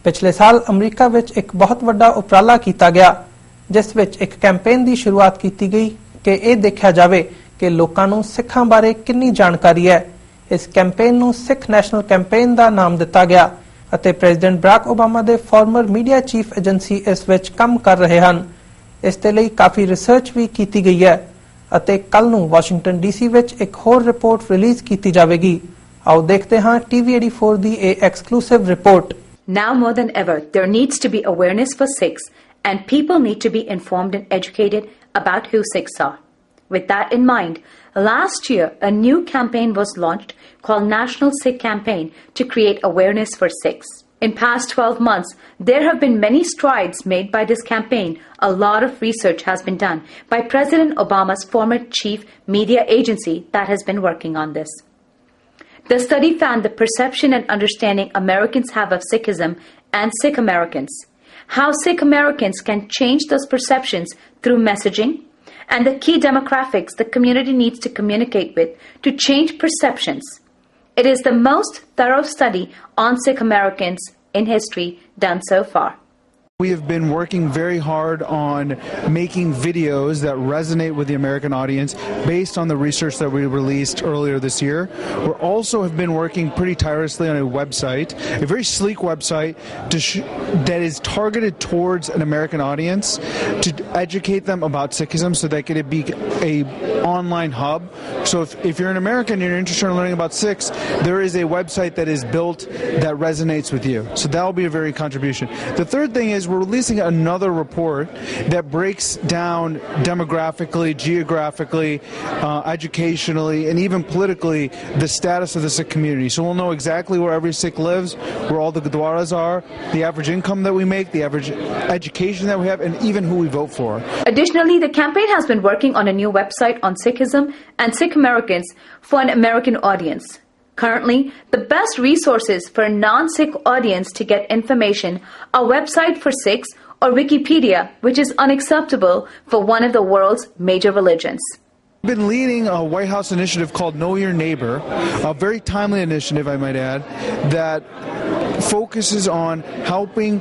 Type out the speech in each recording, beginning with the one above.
ਪਿਛਲੇ ਸਾਲ ਅਮਰੀਕਾ ਵਿੱਚ ਇੱਕ ਬਹੁਤ ਵੱਡਾ ਉਪਰਾਲਾ ਕੀਤਾ ਗਿਆ ਜਿਸ ਵਿੱਚ ਇੱਕ ਕੈਂਪੇਨ ਦੀ ਸ਼ੁਰੂਆਤ ਕੀਤੀ ਗਈ ਕਿ ਇਹ ਦੇਖਿਆ ਜਾਵੇ ਕਿ ਲੋਕਾਂ ਨੂੰ ਸਿੱਖਾਂ ਬਾਰੇ ਕਿੰਨੀ ਜਾਣਕਾਰੀ ਹੈ। ਇਸ ਕੈਂਪੇਨ ਨੂੰ ਸਿੱਖ ਨੈਸ਼ਨਲ ਕੈਂਪੇਨ ਦਾ ਨਾਮ ਦਿੱਤਾ ਗਿਆ ਅਤੇ ਪ੍ਰੈਜ਼ੀਡੈਂਟ ਬਰਾਕ ਓਬਾਮਾ ਦੇ ਫਾਰਮਰ ਮੀਡੀਆ ਚੀਫ ਏਜੰਸੀ ਇਸ ਵਿੱਚ ਕੰਮ ਕਰ ਰਹੇ ਹਨ। ਇਸ ਦੇ ਲਈ ਕਾਫੀ ਰਿਸਰਚ ਵੀ ਕੀਤੀ ਗਈ ਹੈ ਅਤੇ ਕੱਲ ਨੂੰ ਵਾਸ਼ਿੰਗਟਨ ਡੀਸੀ ਵਿੱਚ ਇੱਕ ਹੋਰ ਰਿਪੋਰਟ ਰਿਲੀਜ਼ ਕੀਤੀ ਜਾਵੇਗੀ। ਆਓ ਦੇਖਦੇ ਹਾਂ TV84 ਦੀ ਇਹ exclusive report. Now more than ever, there needs to be awareness for Sikhs, and people need to be informed and educated about who Sikhs are. With that in mind, last year a new campaign was launched called National Sikh Campaign to create awareness for Sikhs. In past 12 months, there have been many strides made by this campaign. A lot of research has been done by President Obama's former chief media agency that has been working on this. The study found the perception and understanding Americans have of Sikhism and Sikh Americans, how Sikh Americans can change those perceptions through messaging, and the key demographics the community needs to communicate with to change perceptions. It is the most thorough study on Sikh Americans in history done so far. We have been working very hard on making videos that resonate with the American audience based on the research that we released earlier this year. We also have been working pretty tirelessly on a website, a very sleek website that is targeted towards an American audience to educate them about Sikhism so that it be a online hub. So if you're an American and you're interested in learning about Sikhs, there is a website that is built that resonates with you. So that will be a very contribution. The third thing is we're releasing another report that breaks down demographically, geographically, educationally, and even politically the status of the Sikh community. So we'll know exactly where every Sikh lives, where all the gurdwaras are, the average income that we make, the average education that we have, and even who we vote for. Additionally, the campaign has been working on a new website on Sikhism and Sikh Americans for an American audience. Currently, the best resources for a non-Sikh audience to get information are website for Sikhs or Wikipedia, which is unacceptable for one of the world's major religions. We've been leading a White House initiative called Know Your Neighbor, a very timely initiative, I might add, that focuses on helping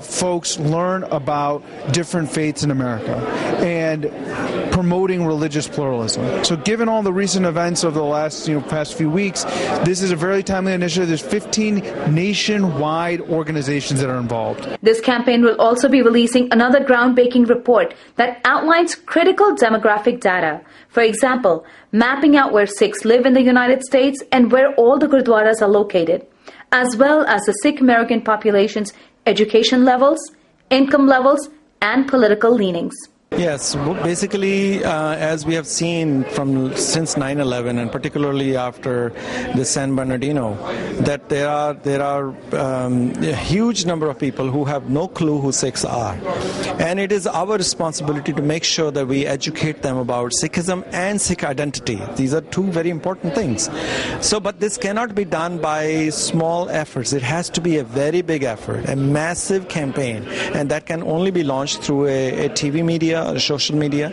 folks learn about different faiths in America and promoting religious pluralism. So given all the recent events of the past few weeks, this is a very timely initiative. There's 15 nationwide organizations that are involved. This campaign will also be releasing another groundbreaking report that outlines critical demographic data. For example, mapping out where Sikhs live in the United States and where all the gurdwaras are located, as well as the Sikh American population's education levels, income levels, and political leanings. Yes, basically, as we have seen since 9/11, and particularly after the San Bernardino, that there are a huge number of people who have no clue who Sikhs are, and it is our responsibility to make sure that we educate them about Sikhism and Sikh identity. These are two very important things. But this cannot be done by small efforts. It has to be a very big effort, a massive campaign, and that can only be launched through a TV media or social media,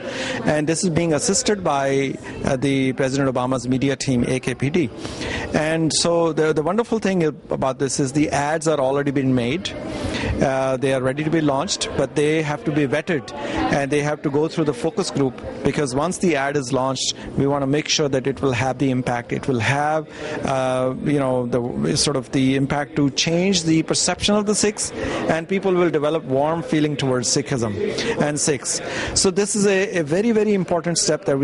and this is being assisted by the President Obama's media team, AKPD. And so the wonderful thing about this is the ads are already been made. They are ready to be launched, but they have to be vetted and they have to go through the focus group, because once the ad is launched, we want to make sure that it will have the impact. It will have, the impact to change the perception of the Sikhs, and people will develop warm feeling towards Sikhism and Sikhs. So this is a very, very important step that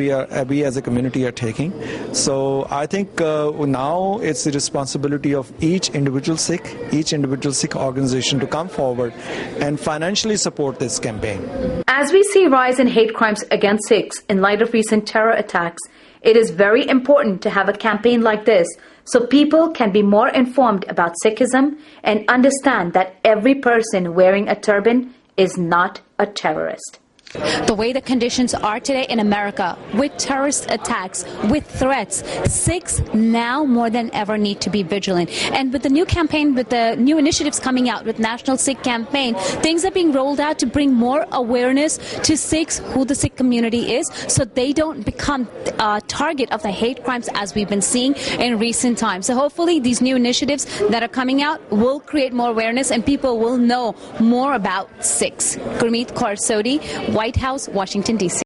we as a community are taking. So I think now it's the responsibility of each individual Sikh organization to come forward and financially support this campaign. As we see rise in hate crimes against Sikhs in light of recent terror attacks, it is very important to have a campaign like this so people can be more informed about Sikhism and understand that every person wearing a turban is not a terrorist. The way the conditions are today in America, with terrorist attacks, with threats, Sikhs now more than ever need to be vigilant. And with the new campaign, with the new initiatives coming out with National Sikh Campaign, things are being rolled out to bring more awareness to Sikhs, who the Sikh community is, so they don't become a target of the hate crimes as we've been seeing in recent times. So hopefully these new initiatives that are coming out will create more awareness and people will know more about Sikhs. Gurmeet Kaur Sodhi, White House, Washington, D.C.